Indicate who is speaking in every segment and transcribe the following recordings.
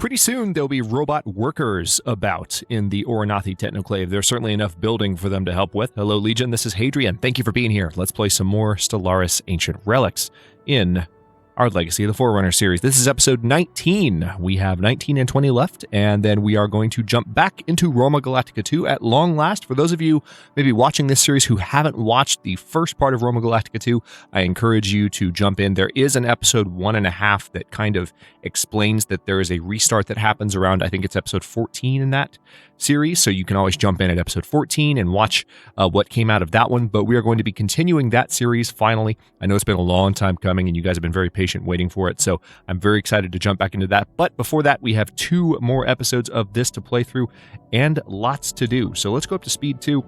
Speaker 1: pretty soon there'll be robot workers about in the Oranathi Technoclave. There's certainly enough building for them to help with. Hello, Legion. This is Hadrian. Thank you for being here. Let's play some more Stellaris Ancient Relics in our Legacy of the Forerunners series. This is episode 19. We have 19 and 20 left, and then we are going to jump back into Roma Galactica 2 at long last. For those of you maybe watching this series who haven't watched the first part of Roma Galactica 2, I encourage you to jump in. There is an episode 1.5 that kind of explains that there is a restart that happens around, I think it's episode 14 in that series, so you can always jump in at episode 14 and watch what came out of that one. But we are going to be continuing that series finally. I know it's been a long time coming and you guys have been very patient waiting for it, so I'm very excited to jump back into that. But before that, we have 2 more episodes of this to play through and lots to do. So let's go up to speed 2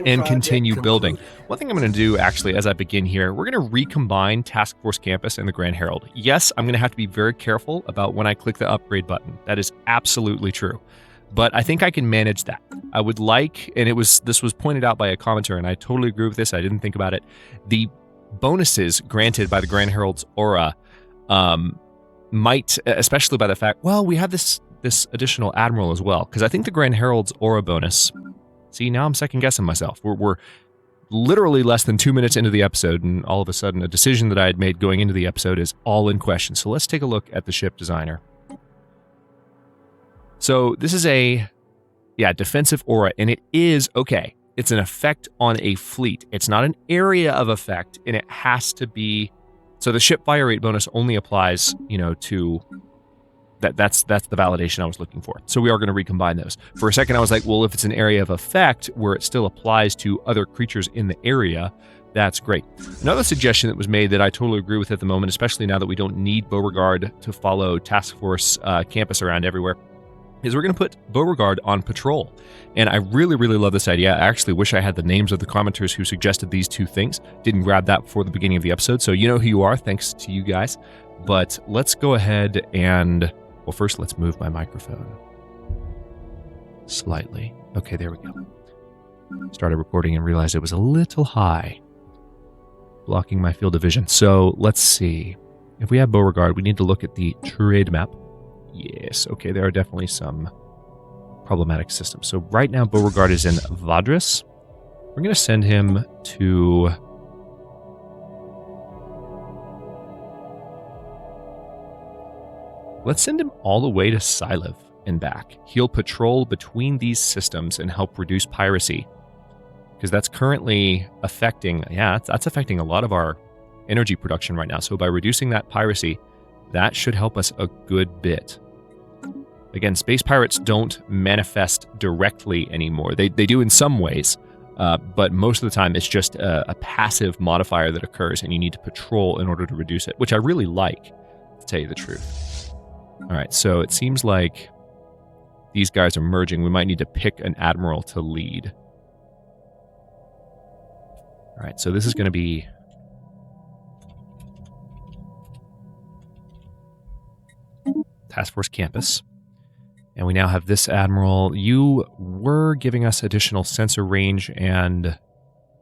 Speaker 1: and continue building. One thing I'm going to do actually as I begin here, we're going to recombine Task Force Campus and the Grand Herald. Yes, I'm going to have to be very careful about when I click the upgrade button. That is absolutely true. But I think I can manage that. I would like, and this was pointed out by a commenter, and I totally agree with this, I didn't think about it, the bonuses granted by the Grand Herald's aura might, especially by the fact, well, we have this additional Admiral as well, because I think the Grand Herald's aura bonus, see, now I'm second guessing myself. We're literally less than 2 minutes into the episode, and all of a sudden a decision that I had made going into the episode is all in question. So let's take a look at the ship designer. So this is a, defensive aura, and it is, okay, it's an effect on a fleet. It's not an area of effect, and it has to be, so the ship fire rate bonus only applies, to, that's the validation I was looking for. So we are going to recombine those. For a second, I was like, well, if it's an area of effect where it still applies to other creatures in the area, that's great. Another suggestion that was made that I totally agree with at the moment, especially now that we don't need Beauregard to follow Task Force Campus around everywhere, is we're going to put Beauregard on patrol. And I really, really love this idea. I actually wish I had the names of the commenters who suggested these 2 things. Didn't grab that before the beginning of the episode, so you know who you are, thanks to you guys. But let's go ahead and, well, first let's move my microphone slightly. Okay, there we go. Started recording and realized it was a little high, blocking my field of vision. So let's see. If we have Beauregard, we need to look at the trade map. Yes, okay, there are definitely some problematic systems. So right now, Beauregard is in Vadris. We're going to send him to... Let's send him all the way to Silev and back. He'll patrol between these systems and help reduce piracy. Because that's currently affecting... that's affecting a lot of our energy production right now. So by reducing that piracy, that should help us a good bit. Again, space pirates don't manifest directly anymore. They do in some ways, but most of the time it's just a passive modifier that occurs, and you need to patrol in order to reduce it, which I really like, to tell you the truth. All right, so it seems like these guys are merging. We might need to pick an admiral to lead. All right, so this is going to be... Task Force Campus. And we now have this Admiral. You were giving us additional sensor range and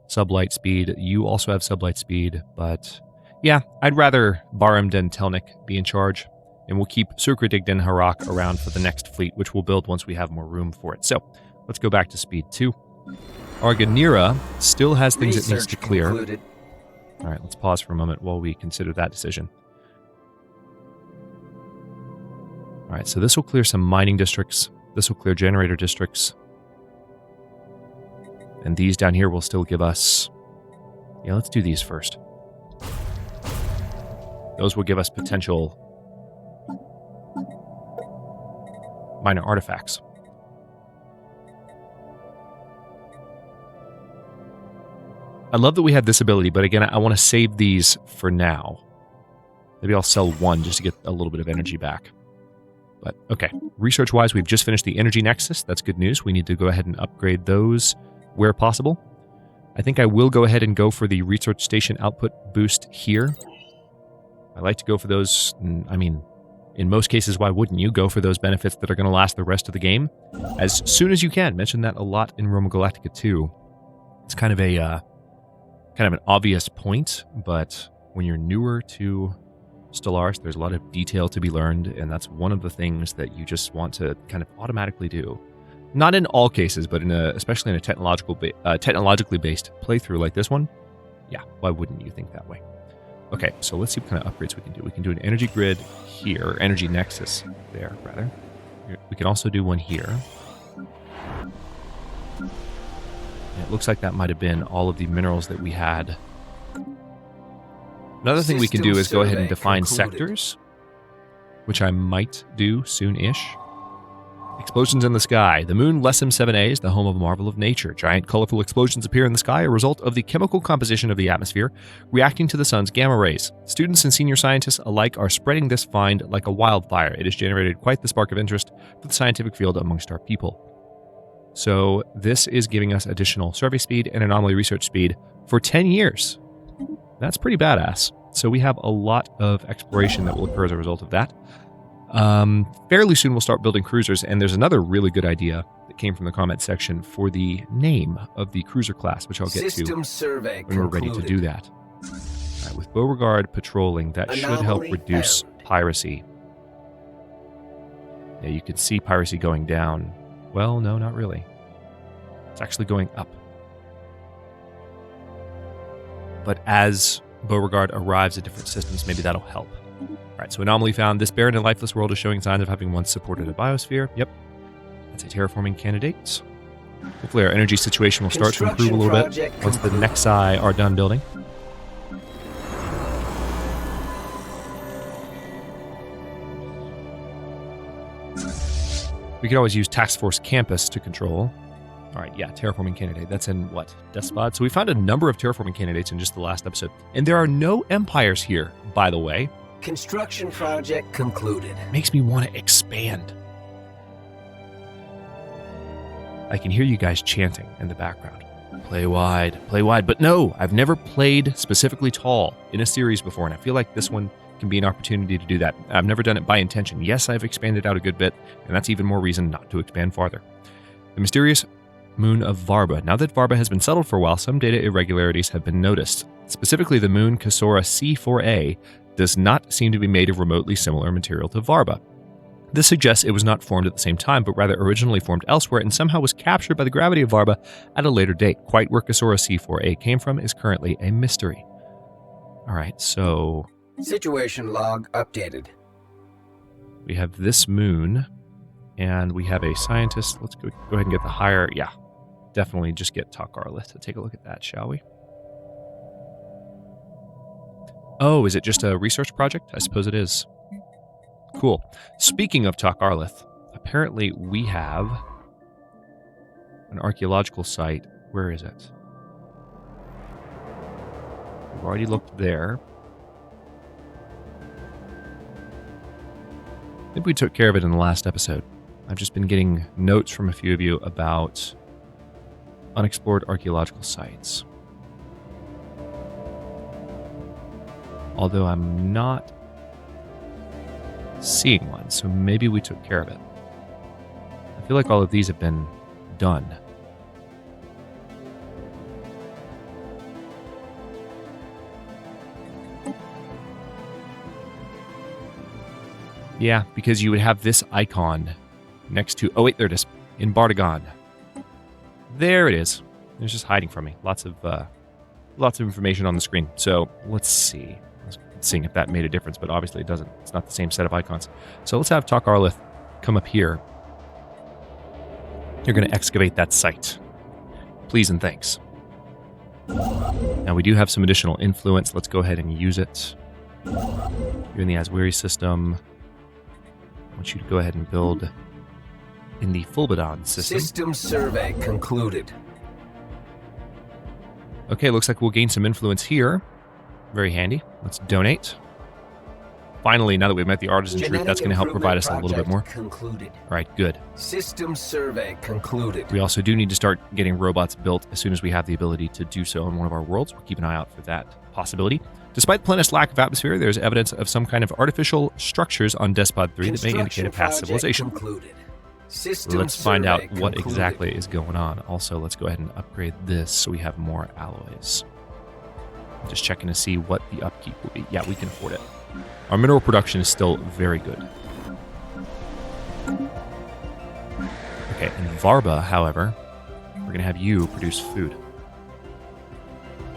Speaker 1: sublight speed. You also have sublight speed, but yeah, I'd rather Baram Den Telnik be in charge, and we'll keep Sukridig Den Harak around for the next fleet, which we'll build once we have more room for it. So let's go back to speed 2. Arganira still has things it needs to clear. Concluded. All right, let's pause for a moment while we consider that decision. All right, so this will clear some mining districts. This will clear generator districts. And these down here will still give us... Yeah, let's do these first. Those will give us potential minor artifacts. I love that we have this ability, but again, I want to save these for now. Maybe I'll sell 1 just to get a little bit of energy back. But, okay, research-wise, we've just finished the Energy Nexus. That's good news. We need to go ahead and upgrade those where possible. I think I will go ahead and go for the research station output boost here. I like to go for those, I mean, in most cases, why wouldn't you go for those benefits that are going to last the rest of the game? As soon as you can. Mention that a lot in Roma Galactica 2. It's kind of an obvious point, but when you're newer to Stellaris. There's a lot of detail to be learned, and that's one of the things that you just want to kind of automatically do. Not in all cases, but especially in a technologically based playthrough like this one. Yeah, why wouldn't you think that way? Okay, so let's see what kind of upgrades we can do. We can do an energy grid here, energy nexus there, rather. We can also do one here. And it looks like that might have been all of the minerals that we had. Another thing we can do is go ahead and define sectors, which I might do soon-ish. Explosions in the sky. The moon Lessim 7a is the home of a marvel of nature. Giant colorful explosions appear in the sky, a result of the chemical composition of the atmosphere reacting to the sun's gamma rays. Students and senior scientists alike are spreading this find like a wildfire. It has generated quite the spark of interest for the scientific field amongst our people. So this is giving us additional survey speed and anomaly research speed for 10 years. That's pretty badass. So we have a lot of exploration that will occur as a result of that. Fairly soon we'll start building cruisers, and there's another really good idea that came from the comment section for the name of the cruiser class, which I'll get to when we're ready to do that. All right, with Beauregard patrolling, that should help reduce piracy. Yeah, you can see piracy going down. Well, no, not really. It's actually going up. But as Beauregard arrives at different systems, maybe that'll help. All right, so anomaly found. This barren and lifeless world is showing signs of having once supported a biosphere. Yep, that's a terraforming candidate. Hopefully our energy situation will start to improve a little bit once the Nexi are done building. We could always use Task Force Campus to control. All right, yeah, terraforming candidate. That's in what? Despot? So we found a number of terraforming candidates in just the last episode. And there are no empires here, by the way.
Speaker 2: Construction project concluded.
Speaker 1: Makes me want to expand. I can hear you guys chanting in the background. Play wide, play wide. But no, I've never played specifically tall in a series before, and I feel like this one can be an opportunity to do that. I've never done it by intention. Yes, I've expanded out a good bit, and that's even more reason not to expand farther. The mysterious moon of Varba. Now that Varba has been settled for a while, some data irregularities have been noticed. Specifically, the moon Cassora C4a does not seem to be made of remotely similar material to Varba. This suggests it was not formed at the same time, but rather originally formed elsewhere and somehow was captured by the gravity of Varba at a later date. Quite where Cassora C4a came from is currently a mystery. All right, so
Speaker 2: situation log updated.
Speaker 1: We have this moon, and we have a scientist. Let's go ahead and get the higher. Yeah, definitely just get Takarlith to take a look at that, shall we? Oh, is it just a research project? I suppose it is. Cool. Speaking of Takarlith, apparently we have an archaeological site. Where is it? We've already looked there. Maybe we took care of it in the last episode. I've just been getting notes from a few of you about unexplored archaeological sites. Although I'm not seeing one, so maybe we took care of it. I feel like all of these have been done. Yeah, because you would have this icon next to... Oh, wait, there it is. In Bardagon. There it is. It's just hiding from me. Lots of information on the screen. So let's see. Seeing if that made a difference, but obviously it doesn't. It's not the same set of icons. So let's have Takarlith come up here. You're going to excavate that site. Please and thanks. Now we do have some additional influence. Let's go ahead and use it. You're in the Aswiri system. I want you to go ahead and build in the Fulbadon system.
Speaker 2: System survey concluded.
Speaker 1: Okay, looks like we'll gain some influence here. Very handy. Let's donate. Finally, now that we've met the artisan troupe, that's going to help provide us a little bit more.
Speaker 2: Concluded.
Speaker 1: All right, good.
Speaker 2: System survey concluded.
Speaker 1: We also do need to start getting robots built as soon as we have the ability to do so in one of our worlds. We'll keep an eye out for that possibility. Despite the planet's lack of atmosphere, there's evidence of some kind of artificial structures on Despot 3 that may indicate a past civilization. Let's find out what exactly is going on. Also, let's go ahead and upgrade this so we have more alloys. Just checking to see what the upkeep will be. Yeah, we can afford it. Our mineral production is still very good. Okay, in Varba, however, we're going to have you produce food.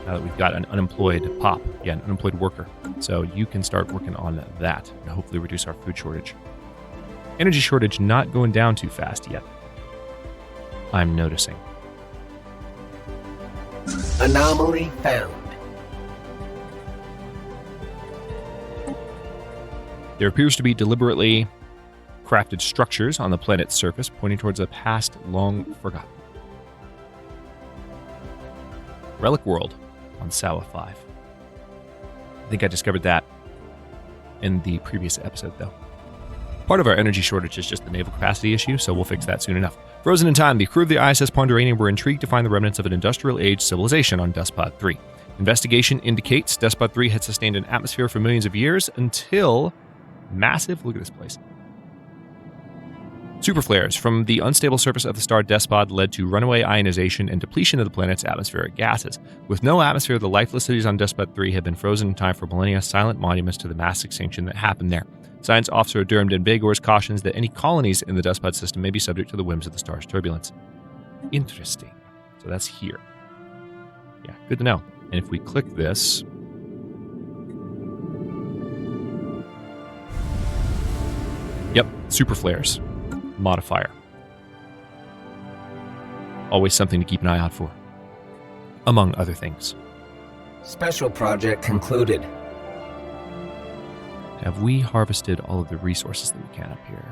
Speaker 1: Now that we've got an unemployed pop, yeah, an unemployed worker. So you can start working on that and hopefully reduce our food shortage. Energy shortage not going down too fast yet, I'm noticing.
Speaker 2: Anomaly found.
Speaker 1: There appears to be deliberately crafted structures on the planet's surface pointing towards a past long forgotten. Relic World on Sawa 5. I think I discovered that in the previous episode, though. Part of our energy shortage is just the naval capacity issue, so we'll fix that soon enough. Frozen in time, the crew of the ISS Ponderanium were intrigued to find the remnants of an industrial age civilization on Despot 3. Investigation indicates Despot 3 had sustained an atmosphere for millions of years until massive, look at this place. Superflares from the unstable surface of the star Despot led to runaway ionization and depletion of the planet's atmospheric gases. With no atmosphere, the lifeless cities on Despot 3 have been frozen in time for millennia, silent monuments to the mass extinction that happened there. Science officer Durham Den Begors cautions that any colonies in the Despot system may be subject to the whims of the star's turbulence. Interesting. So that's here. Yeah, good to know. And if we click this, yep, superflares. Modifier. Always something to keep an eye out for, among other things.
Speaker 2: Special project concluded.
Speaker 1: Have we harvested all of the resources that we can up here?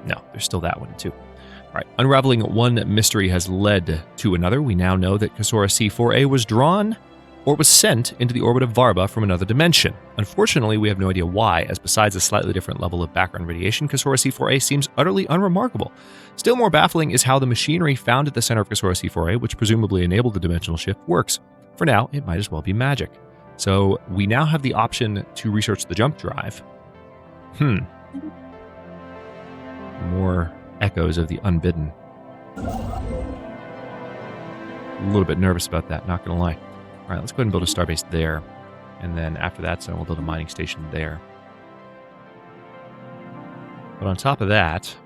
Speaker 1: No, there's still that one too. All right, unraveling one mystery has led to another. We now know that Kasora C4A was drawn or was sent into the orbit of Varba from another dimension. Unfortunately, we have no idea why, as besides a slightly different level of background radiation, Kasora C4A seems utterly unremarkable. Still more baffling is how the machinery found at the center of Kasora C4A, which presumably enabled the dimensional shift, works. For now, it might as well be magic. So we now have the option to research the jump drive. More echoes of the unbidden. A little bit nervous about that, not gonna lie. All right, let's go ahead and build a starbase there. And then after that, so we'll build a mining station there. But on top of that,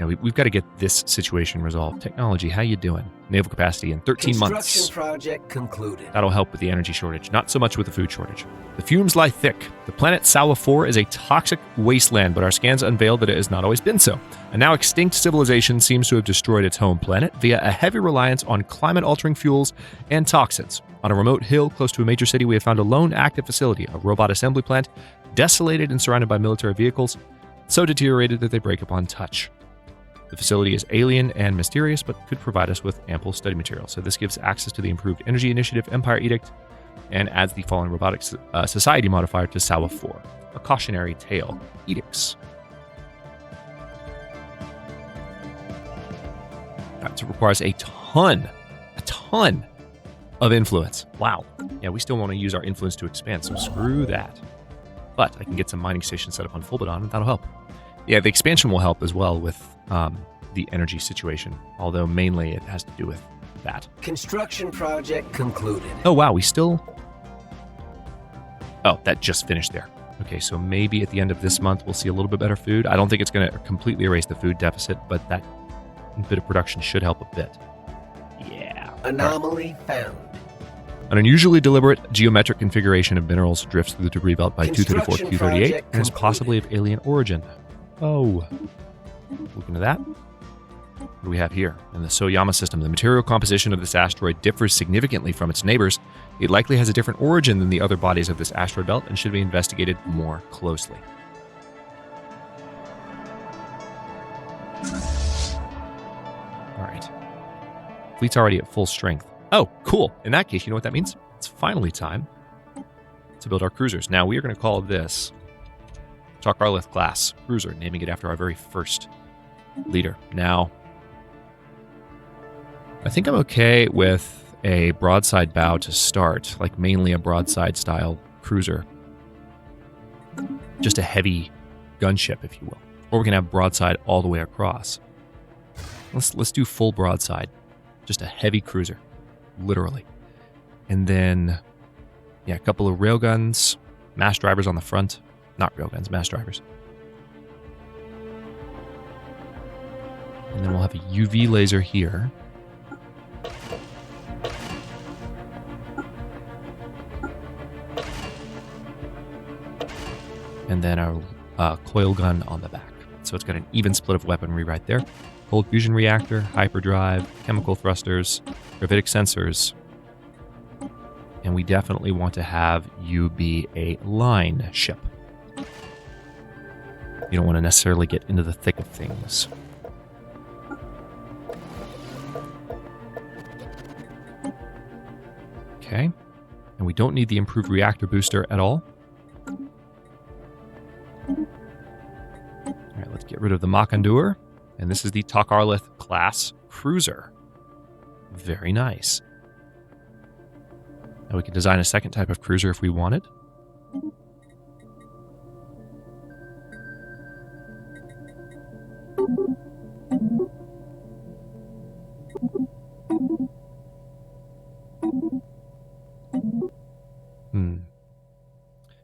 Speaker 1: you know, we've got to get this situation resolved. Technology, how you doing? Naval capacity in 13 months.
Speaker 2: Construction project concluded.
Speaker 1: That'll help with the energy shortage, not so much with the food shortage. The fumes lie thick. The planet Sawa 4 is a toxic wasteland, but our scans unveiled that it has not always been so. A now extinct civilization seems to have destroyed its home planet via a heavy reliance on climate-altering fuels and toxins. On a remote hill close to a major city, we have found a lone active facility, a robot assembly plant, desolated and surrounded by military vehicles, so deteriorated that they break upon touch. The facility is alien and mysterious, but could provide us with ample study material. So this gives access to the Improved Energy Initiative Empire Edict and adds the Fallen Robotics Society modifier to Sawa 4. A cautionary tale. Edicts. Right, so it requires a ton of influence. Wow. Yeah, we still want to use our influence to expand, so screw that. But I can get some mining stations set up on Fulbadon, and that'll help. Yeah, the expansion will help as well with the energy situation, although mainly it has to do with that.
Speaker 2: Construction project concluded.
Speaker 1: Oh, wow, we still... Oh, that just finished there. Okay, so maybe at the end of this month we'll see a little bit better food. I don't think it's going to completely erase the food deficit, but that bit of production should help a bit. Yeah.
Speaker 2: Anomaly found.
Speaker 1: An unusually deliberate geometric configuration of minerals drifts through the debris belt by 234 Q38 and is possibly of alien origin. Oh. Look into that. What do we have here? In the Soyama system, the material composition of this asteroid differs significantly from its neighbors. It likely has a different origin than the other bodies of this asteroid belt and should be investigated more closely. All right. Fleet's already at full strength. Oh, cool. In that case, you know what that means? It's finally time to build our cruisers. Now, we are going to call this Takarlith class cruiser, naming it after our very first leader. Now, I think I'm okay with a broadside bow to start, like mainly a broadside style cruiser. Just a heavy gunship, if you will. Or we can have broadside all the way across. Let's do full broadside. Just a heavy cruiser, literally. And then, yeah, a couple of railguns Mass drivers on the front. Not railguns, mass drivers. And then we'll have a UV laser here. And then a coil gun on the back. So it's got an even split of weaponry right there. Cold fusion reactor, hyperdrive, chemical thrusters, gravitic sensors. And we definitely want to have you be a line ship. You don't want to necessarily get into the thick of things. Okay. And we don't need the improved reactor booster at all. All right, let's get rid of the Makandur. And this is the Takarlith class cruiser. Very nice. Now we can design a second type of cruiser if we wanted.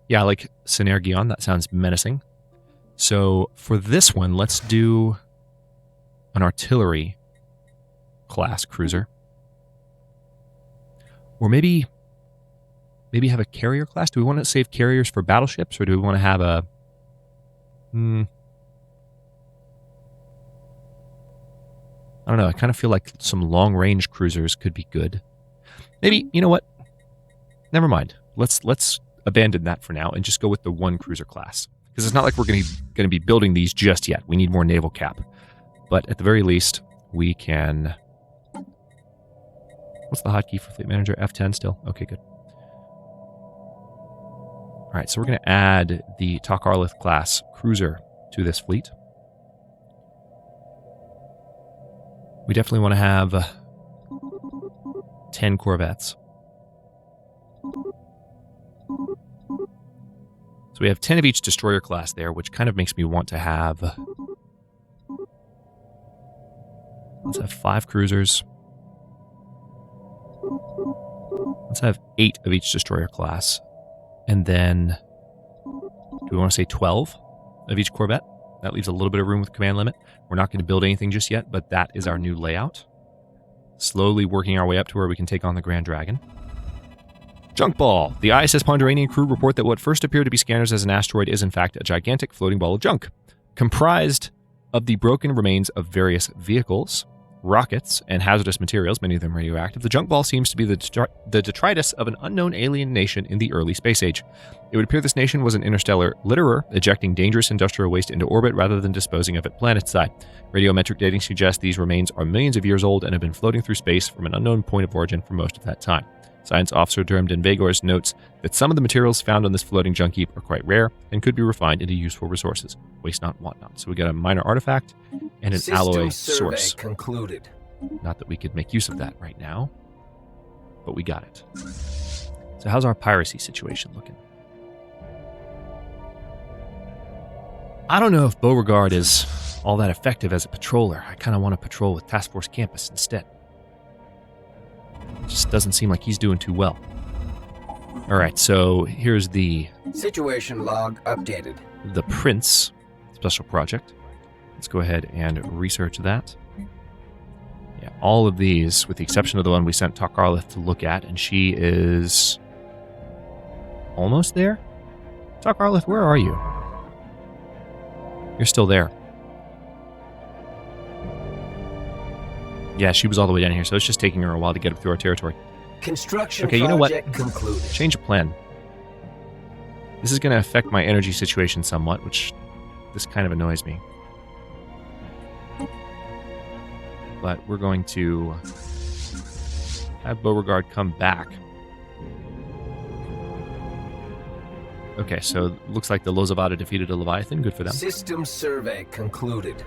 Speaker 1: Yeah, I like Synergion. That sounds menacing. So for this one, let's do an artillery class cruiser. Or maybe have a carrier class. Do we want to save carriers for battleships, or do we want to have a... I don't know. I kind of feel like some long-range cruisers could be good. Maybe, you know what? Never mind. Let's abandon that for now and just go with the one cruiser class. Because it's not like we're going to be building these just yet. We need more naval cap. But at the very least, we can... What's the hotkey for Fleet Manager? F10 still? Okay, good. All right, so we're going to add the Takarlith class cruiser to this fleet. We definitely want to have 10 corvettes. So we have 10 of each destroyer class there, which kind of makes me want to have... Let's have 5 cruisers. Let's have 8 of each destroyer class. And then... Do we want to say 12 of each corvette? That leaves a little bit of room with command limit. We're not going to build anything just yet, but that is our new layout. Slowly working our way up to where we can take on the Grand Dragon. Junk ball. The ISS Ponderanian crew report that what first appeared to be scanners as an asteroid is in fact a gigantic floating ball of junk, comprised of the broken remains of various vehicles, rockets, and hazardous materials, many of them radioactive. The junk ball seems to be the detritus of an unknown alien nation in the early space age. It would appear this nation was an interstellar litterer, ejecting dangerous industrial waste into orbit rather than disposing of it planetside. Radiometric dating suggests these remains are millions of years old and have been floating through space from an unknown point of origin for most of that time. Science officer termed Invagors notes that some of the materials found on this floating junk heap are quite rare and could be refined into useful resources. Waste not, want not. So we got a minor artifact and an alloy source.
Speaker 2: Concluded.
Speaker 1: Not that we could make use of that right now, but we got it. So how's our piracy situation looking? I don't know if Beauregard is all that effective as a patroller. I kind of want to patrol with Task Force Campus instead. It just doesn't seem like he's doing too well. All right, so here's the...
Speaker 2: Situation log updated.
Speaker 1: The Prince special project. Let's go ahead and research that. Yeah, all of these, with the exception of the one we sent Takarlith to look at, and she is almost there? Takarlith, where are you? You're still there. Yeah, she was all the way down here, so it's just taking her a while to get up through our territory.
Speaker 2: Construction
Speaker 1: okay, you know what?
Speaker 2: Concluded.
Speaker 1: Change of plan. This is going to affect my energy situation somewhat, which this kind of annoys me. But we're going to have Beauregard come back. Okay, so it looks like the Lozavata defeated a Leviathan. Good for them.
Speaker 2: System survey concluded.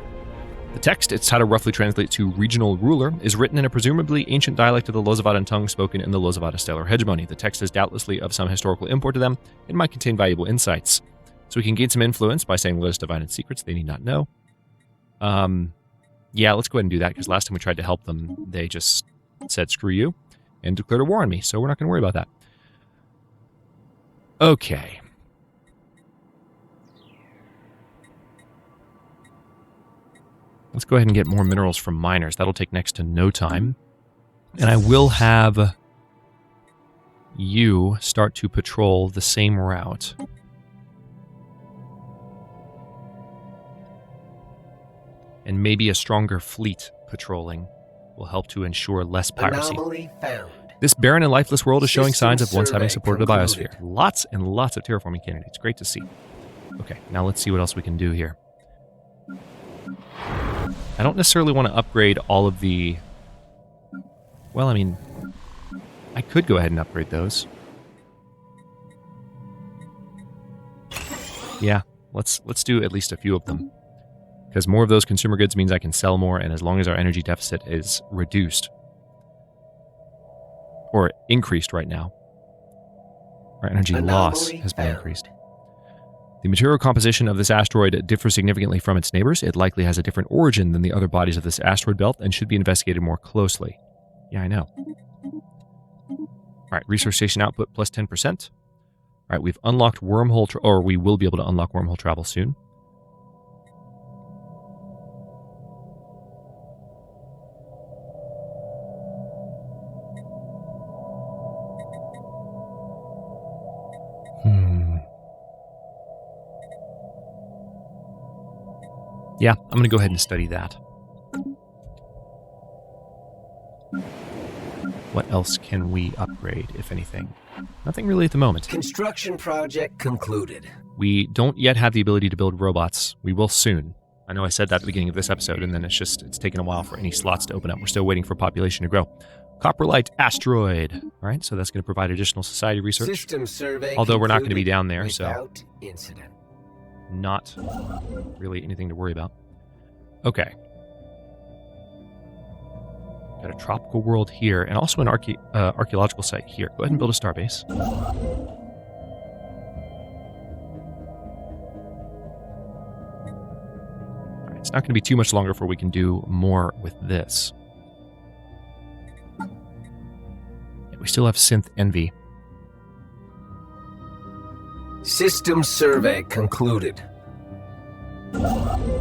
Speaker 1: The text, it's how to roughly translate to regional ruler, is written in a presumably ancient dialect of the Lozavatan tongue spoken in the Lozavata stellar hegemony. The text is doubtlessly of some historical import to them and might contain valuable insights. So we can gain some influence by saying, let us divine its secrets they need not know. Yeah, let's go ahead and do that, because last time we tried to help them, they just said, screw you, and declared a war on me, so we're not going to worry about that. Okay. Let's go ahead and get more minerals from miners. That'll take next to no time. And I will have you start to patrol the same route. And maybe a stronger fleet patrolling will help to ensure less piracy.
Speaker 2: Anomaly found.
Speaker 1: This barren and lifeless world is showing
Speaker 2: System
Speaker 1: signs of once having
Speaker 2: survey
Speaker 1: supported the
Speaker 2: concluded.
Speaker 1: biosphere. Lots and lots of terraforming candidates. Great to see. Okay, now let's see what else we can do here. I don't necessarily want to upgrade all of the... Well, I mean, I could go ahead and upgrade those. Yeah, let's do at least a few of them. Because more of those consumer goods means I can sell more, and as long as our energy deficit is reduced, or increased right now, our energy loss has been increased. The material composition of this asteroid differs significantly from its neighbors. It likely has a different origin than the other bodies of this asteroid belt and should be investigated more closely. Yeah, I know. All right, resource station output plus 10%. All right, we've unlocked wormhole, or we will be able to unlock wormhole travel soon. Yeah, I'm going to go ahead and study that. What else can we upgrade, if anything? Nothing really at the moment.
Speaker 2: Construction project concluded.
Speaker 1: We don't yet have the ability to build robots. We will soon. I know I said that at the beginning of this episode, and then it's taken a while for any slots to open up. We're still waiting for population to grow. Coprolite asteroid. All right, so that's going to provide additional society research.
Speaker 2: System survey
Speaker 1: Although we're not going to be down there, so
Speaker 2: without incident.
Speaker 1: not really anything to worry about. Okay. Got a tropical world here, and also an archaeological site here. Go ahead and build a starbase. All right, it's not going to be too much longer before we can do more with this. Yeah, we still have synth envy.
Speaker 2: System survey concluded.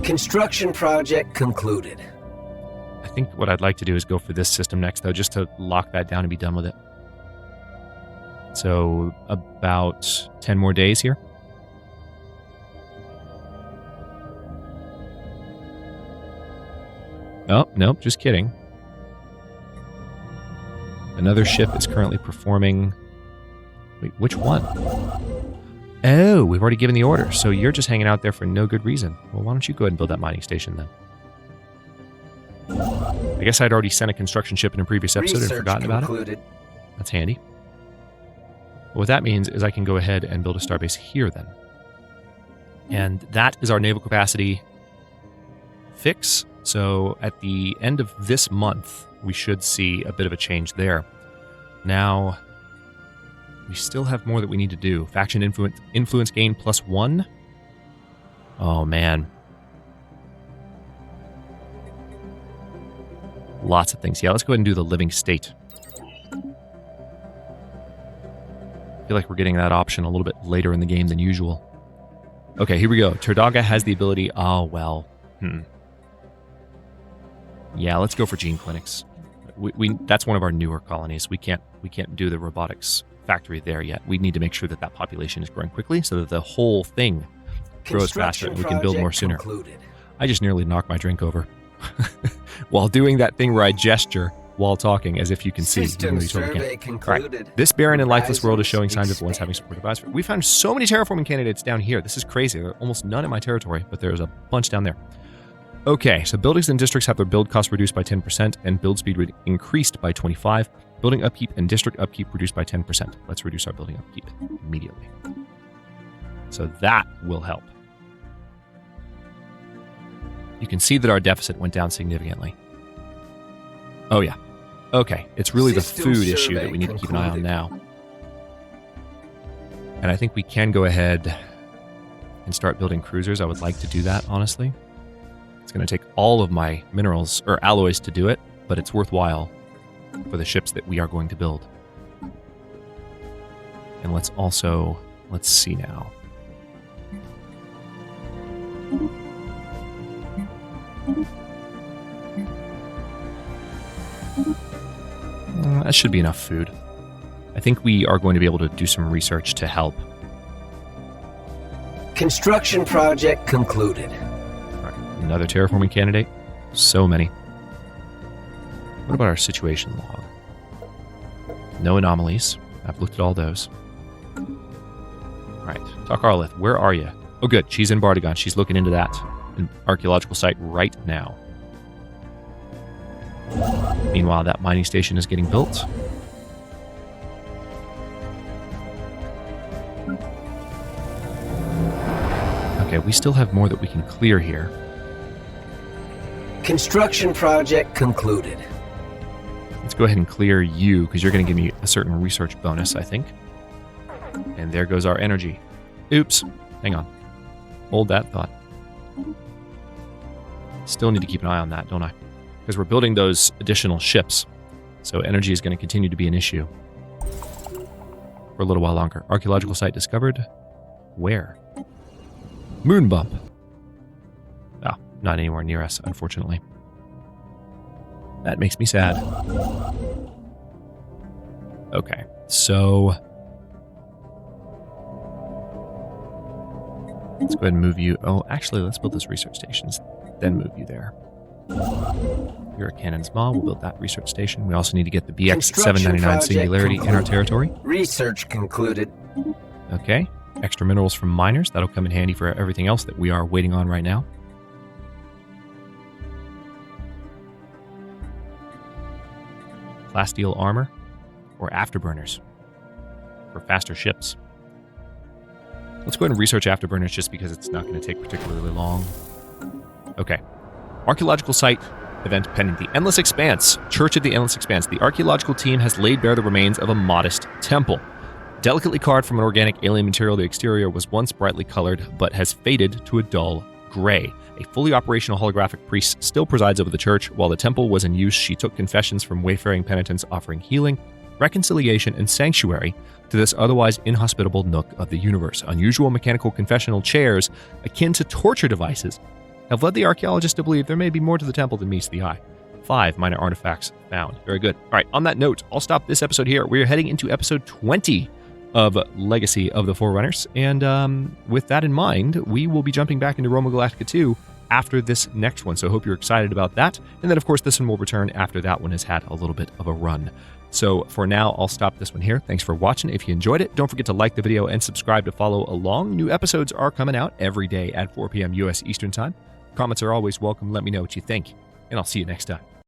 Speaker 2: Construction project concluded.
Speaker 1: I think what I'd like to do is go for this system next, though, just to lock that down and be done with it. So, about 10 more days here. Oh, nope, just kidding. Another ship is currently performing... Wait, which one? Oh, we've already given the order, so you're just hanging out there for no good reason. Well, why don't you go ahead and build that mining station, then? I guess I'd already sent a construction ship in a previous episode and forgotten about it. That's handy. What that means is I can go ahead and build a starbase here, then. And that is our naval capacity fix. So at the end of this month, we should see a bit of a change there. Now... we still have more that we need to do. Faction influence gain +1. Oh, man. Lots of things. Yeah, let's go ahead and do the living state. I feel like we're getting that option a little bit later in the game than usual. Okay, here we go. Turdaga has the ability... Oh, well. Yeah, let's go for gene clinics. That's one of our newer colonies. We can't do the robotics factory there yet. We need to make sure that that population is growing quickly so that the whole thing grows faster and we can build more sooner.
Speaker 2: Concluded.
Speaker 1: I just nearly knocked my drink over while doing that thing where I gesture while talking as if you can see.
Speaker 2: System
Speaker 1: You totally
Speaker 2: survey
Speaker 1: can't.
Speaker 2: concluded.
Speaker 1: Right. This barren and lifeless world is showing signs of once
Speaker 2: Expand.
Speaker 1: having supported biosphere. We found so many terraforming candidates down here. This is crazy. There are almost none in my territory, but there's a bunch down there. Okay, so buildings and districts have their build cost reduced by 10% and build speed increased by 25%. Building upkeep and district upkeep reduced by 10%. Let's reduce our building upkeep immediately. So that will help. You can see that our deficit went down significantly. Oh yeah. Okay, it's really the
Speaker 2: System
Speaker 1: food issue that we need to keep an eye on
Speaker 2: concluded.
Speaker 1: now. And I think we can go ahead and start building cruisers. I would like to do that, honestly. It's going to take all of my minerals or alloys to do it, but it's worthwhile for the ships that we are going to build. And let's see now. That should be enough food. I think we are going to be able to do some research to help.
Speaker 2: Construction project concluded.
Speaker 1: All right, another terraforming candidate. So many. What about our situation log? No anomalies. I've looked at all those. All right, Takarlith, where are you? Oh, good. She's in Bardagon. She's looking into that archaeological site right now. Meanwhile, that mining station is getting built. Okay, we still have more that we can clear here.
Speaker 2: Construction project concluded.
Speaker 1: Let's go ahead and clear you, because you're going to give me a certain research bonus, I think. And there goes our energy. Oops. Hang on. Hold that thought. Still need to keep an eye on that, don't I? Because we're building those additional ships. So energy is going to continue to be an issue for a little while longer. Archaeological site discovered. Where? Moon bump. Oh, not anywhere near us, unfortunately. That makes me sad. Okay, so let's go ahead and move you. Oh, actually, let's build this research station, then move you there. You're a cannon's maw. We'll build that research station. We also need to get the BX-799 Singularity in our territory.
Speaker 2: Research concluded.
Speaker 1: Okay, extra minerals from miners. That'll come in handy for everything else that we are waiting on right now. Plasteel armor or afterburners for faster ships. Let's go ahead and research afterburners just because it's not going to take particularly long. Okay. Archaeological site event pending. The Endless Expanse. Church of the Endless Expanse. The archaeological team has laid bare the remains of a modest temple. Delicately carved from an organic alien material, the exterior was once brightly colored, but has faded to a dull gray. A fully operational holographic priest still presides over the church. While the temple was in use, she took confessions from wayfaring penitents offering healing, reconciliation, and sanctuary to this otherwise inhospitable nook of the universe. Unusual mechanical confessional chairs, akin to torture devices, have led the archaeologists to believe there may be more to the temple than meets the eye. 5 minor artifacts found. Very good. All right, on that note, I'll stop this episode here. We're heading into episode 20 of Legacy of the Forerunners. And with that in mind, we will be jumping back into Roma Galactica 2 after this next one. So I hope you're excited about that. And then, of course, this one will return after that one has had a little bit of a run. So for now, I'll stop this one here. Thanks for watching. If you enjoyed it, don't forget to like the video and subscribe to follow along. New episodes are coming out every day at 4 p.m. U.S. Eastern Time. Comments are always welcome. Let me know what you think, and I'll see you next time.